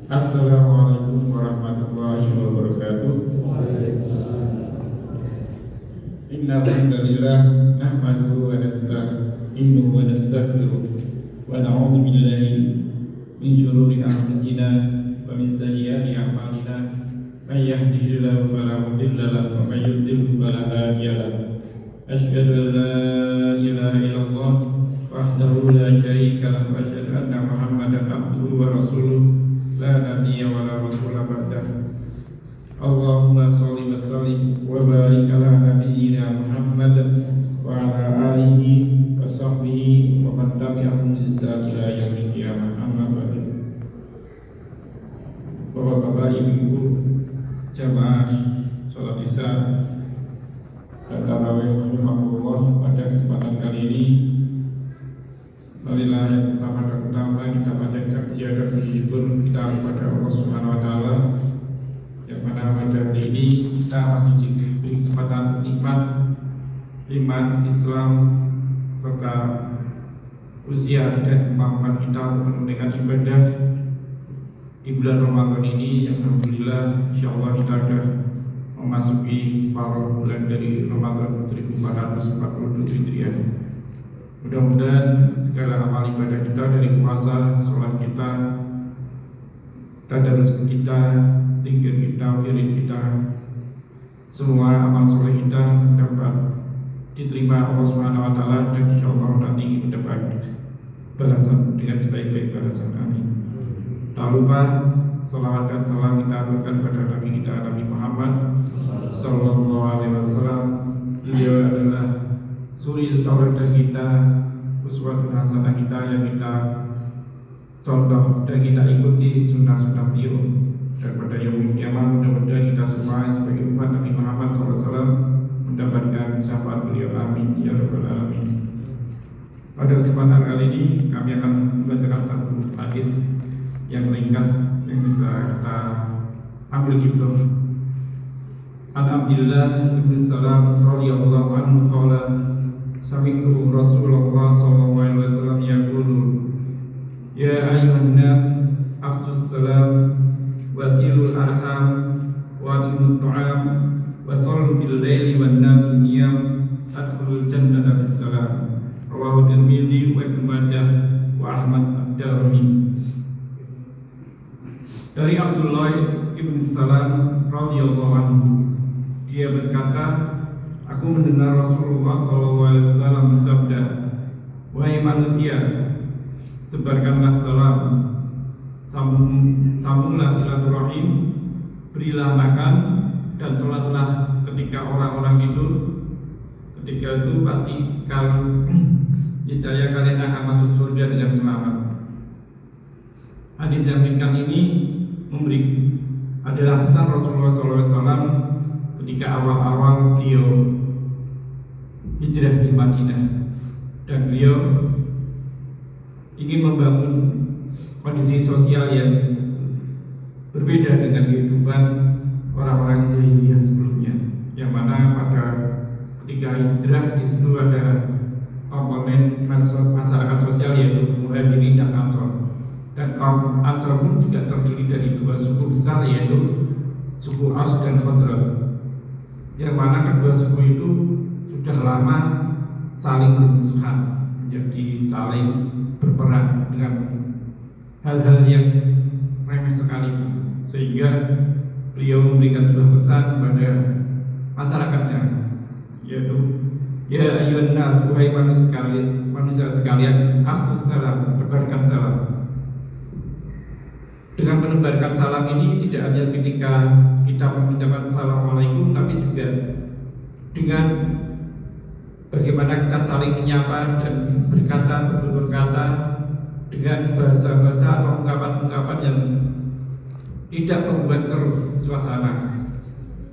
Assalamualaikum warahmatullahi wabarakatuh. Innal hamdalillah nahmaduhu wa nasta'inuhu wa nastaghfiruh wa na'udzu billahi min shururi anfusina wa min sayyiati a'malina. May yahdihillahu fala mudilla lahu wa may yudlil fala hadiya lahu. Asyhadu an la ilaha illallah wahdahu la syarika lahu wa asyhadu anna Muhammadan abduhu wa rasuluh la nabiyya wa la rasula ba'dahu. Allahumma sholli wa sallim wa barik ala nabiyyina Muhammad wa ala alihi wa sahbihi wa man tabi'ahum bi ihsan ila yaumil qiyamah. Amma ba'du. Bapak-bapak, ibu-ibu, jamaah salat Isya dan tarawih rahimahullah, pada kesempatan kali ini marilah yang pertama kita panjatkan puja dan puji syukur kita kepada Allah Subhanahu wa taala, yang mana pada hari ini kita masih diberi kesempatan nikmat iman, Islam, serta usia dan kemampuan kita untuk menunaikan ibadah di bulan Ramadan ini, yang alhamdulillah insyaallah kita sudah memasuki separuh bulan dari Ramadan 1447 Hijriah. Mudah-mudahan segala amal ibadah kita dari puasa, sholat kita, tadarus kita, zikir kita, wirid kita, semua amal soleh kita dapat diterima Allah Subhanahu wa taala, dan insyaallah nanti mendapat balasan dengan sebaik-baik balasan. Amin. Tak lupa salawat dan salam kita aturkan pada Nabi kita, Nabi Muhammad sallallahu alaihi wasallam. Beliau adalah suri tauladan kita, uswatun hasanah kita, yang kita contoh dan kita ikuti sunnah-sunnah beliau. Dan pada yaumul qiyamah mudah-mudahan kita semua sebagai umat Nabi Muhammad SAW mendapatkan syafaat beliau. Amin ya rabbal alamin. Pada kesempatan kali ini kami akan membacakan satu hadis yang ringkas yang bisa kita ambil hibroh. An Abdillah bin Salam radhiyallahu anhu qala sami'tu Rasulullah sallallahu alaihi wasallam yaqulu ya ayyuhan nas afsus salam wasilul arham wa imut ta'am wa sallu bil laili wan nasu niyam adkhulul jannata bis salam. Rawahu Tirmidzi wa Ibnu Majah wa Ahmad ad-Darimi. Dari Abdullah bin Salam radhiyallahu anhu, dia berkata, aku mendengar Rasulullah SAW bersabda, wahai manusia, sebarkanlah salam, sambunglah silaturahim, berilah makan, dan sholatlah ketika orang-orang tidur. Ketika itu pasti niscaya kalian akan masuk surga dengan selamat. Hadis yang ringkas ini adalah pesan Rasulullah SAW ketika awal-awal beliau hijrah di Madinah, dan beliau ingin membangun kondisi sosial yang berbeda dengan kehidupan orang-orang jahiliyah sebelumnya, yang mana pada ketika hijrah di situ ada komponen masyarakat sosial yaitu Muhajirin dan Ansor. Dan kaum Ansor pun juga terdiri dari dua suku besar, yaitu suku Aus dan Khazraj, yang mana kedua suku itu sudah lama saling bermusuhan, menjadi saling berperang dengan hal-hal yang remeh sekali, sehingga beliau memberikan sebuah pesan kepada masyarakatnya, yaitu ya ayyuhan nas, wahai manusia sekalian, afsus salam, tebarkan salam. Dengan menebarkan salam ini tidak hanya ketika kita mengucapkan assalamualaikum, tapi juga dengan bagaimana kita saling menyapa dan berkata bertutur kata dengan bahasa-bahasa atau ungkapan-ungkapan yang tidak membuat keruh suasana,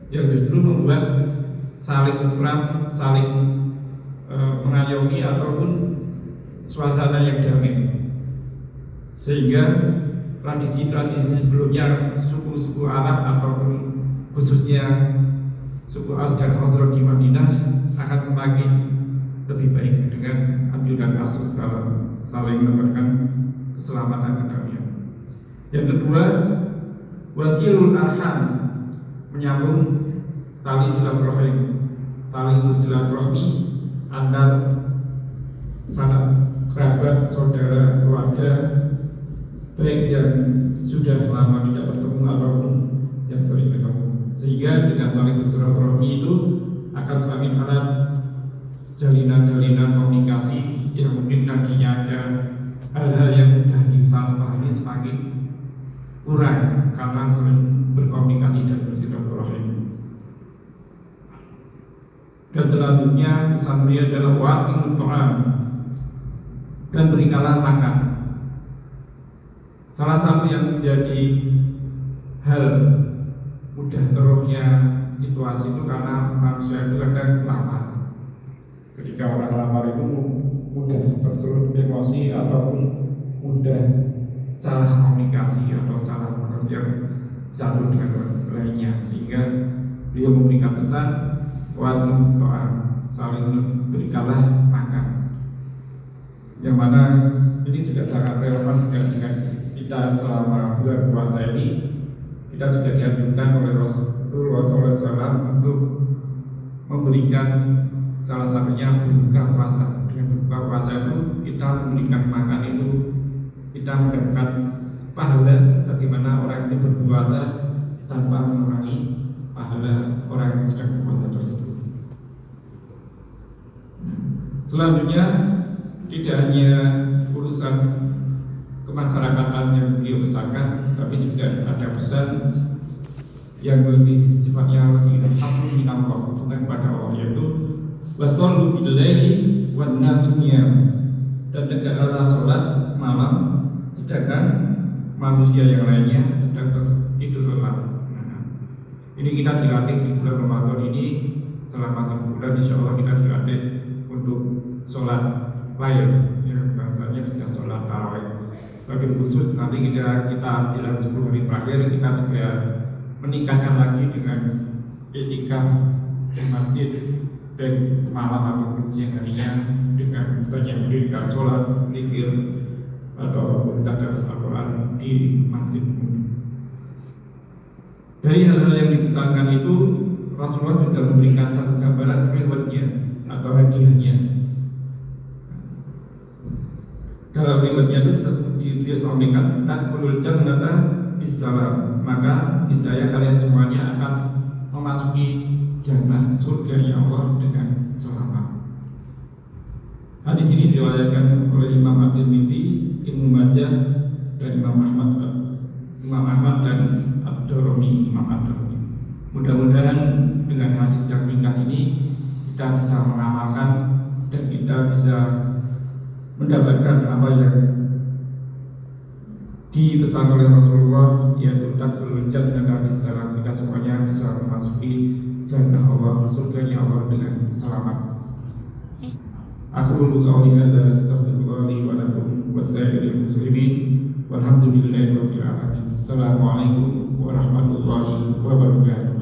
yang justru membuat saling akrab, saling mengayomi ataupun suasana yang damai. Sehingga tradisi-tradisi sebelumnya suku-suku Arab ataupun khususnya suku Aus dan Khazraj di Madinah akan semakin lebih baik dengan anjuran kasus saling menebarkan keselamatan kedamaian. Yang kedua, wasilul arham, menyambung tali silaturahim, saling bersilaturahmi antar sanak kerabat, saudara, keluarga, baik yang sudah lama tidak bertemu ataupun yang sering ketemu. Sehingga dengan saling bersilaturahmi itu akan semakin erat jalinan-jalinan komunikasi yang mungkin tadinya ada hal-hal yang mudah disalahpahami semakin kurang karena sering berkomunikasi dan bersilaturahim. Dan selanjutnya pesan adalah wa'imut ta'am, dan berikanlah makan. Salah satu yang menjadi hal mudah keruhnya situasi itu karena manusia itu kadang lapar. Ketika orang lapar itu mudah tersulut emosi ataupun mudah salah komunikasi atau salah mengerti satu dengan lainnya, sehingga dia memberikan pesan wa'imut ta'am, saling berikanlah makan. Yang mana ini juga sangat relevan dengan kita selama bulan puasa ini. Kita juga dianjurkan oleh Rasulullah SAW untuk memberikan salah satunya berbuka puasa. Dengan berbuka puasa itu kita memberikan makan itu, kita mendapatkan pahala sebagaimana orang yang berpuasa tanpa mengurangi pahala orang yang sedang berpuasa tersebut. Selanjutnya, tidak hanya urusan kemasyarakatan yang beliau pesankan, tapi juga ada pesan yang lebih sifatnya lebih hamdu minallah, hubungan pada Allah, yaitu wasallu billaili wan nasu niyam, dan tegaklah salat malam sedangkan manusia yang lainnya sedang tidur lelap. Ini kita dilatih di bulan Ramadan ini, selama 1 bulan insya Allah kita dilatih untuk sholat lain, yang bahasanya bisa sholat tarawih. Bagi khusus nanti kita dalam 10 hari terakhir kita bisa meningkatkan lagi dengan i'tikaf di masjid baik malam ataupun siang harinya dengan banyak mendirikan sholat, zikir atau tadarus Al-Quran di masjid. Dari hal-hal yang dipesankan itu, Rasulullah juga memberikan satu gambaran rewardnya atau hadiahnya. Dalam rewardnya itu dia sampaikan tadkhulul jannata bisalam, maka niscaya kalian semuanya akan memasuki jannah surga Allah dengan selamat. Hadis ini diriwayatkan oleh Imam At-Tirmidzi, Ibnu Majah, dan Imam Ahmad dan Ad-Darimi, Imam Ad-Darimi. Mudah-mudahan dengan hadis yang ringkas ini kita bisa mengamalkan dan kita bisa mendapatkan apa yang dipesan oleh Rasulullah, yaitu tadkhulul jannata bisalam, kita semuanya bisa memasuki jannah Allah, surganya Allah dengan selamat. Aku qauli hadza astaghfirullah li wa lakum wa sa'iril muslimin walhamdulillahi rabbil alamin. Assalamualaikum warahmatullahi wabarakatuh.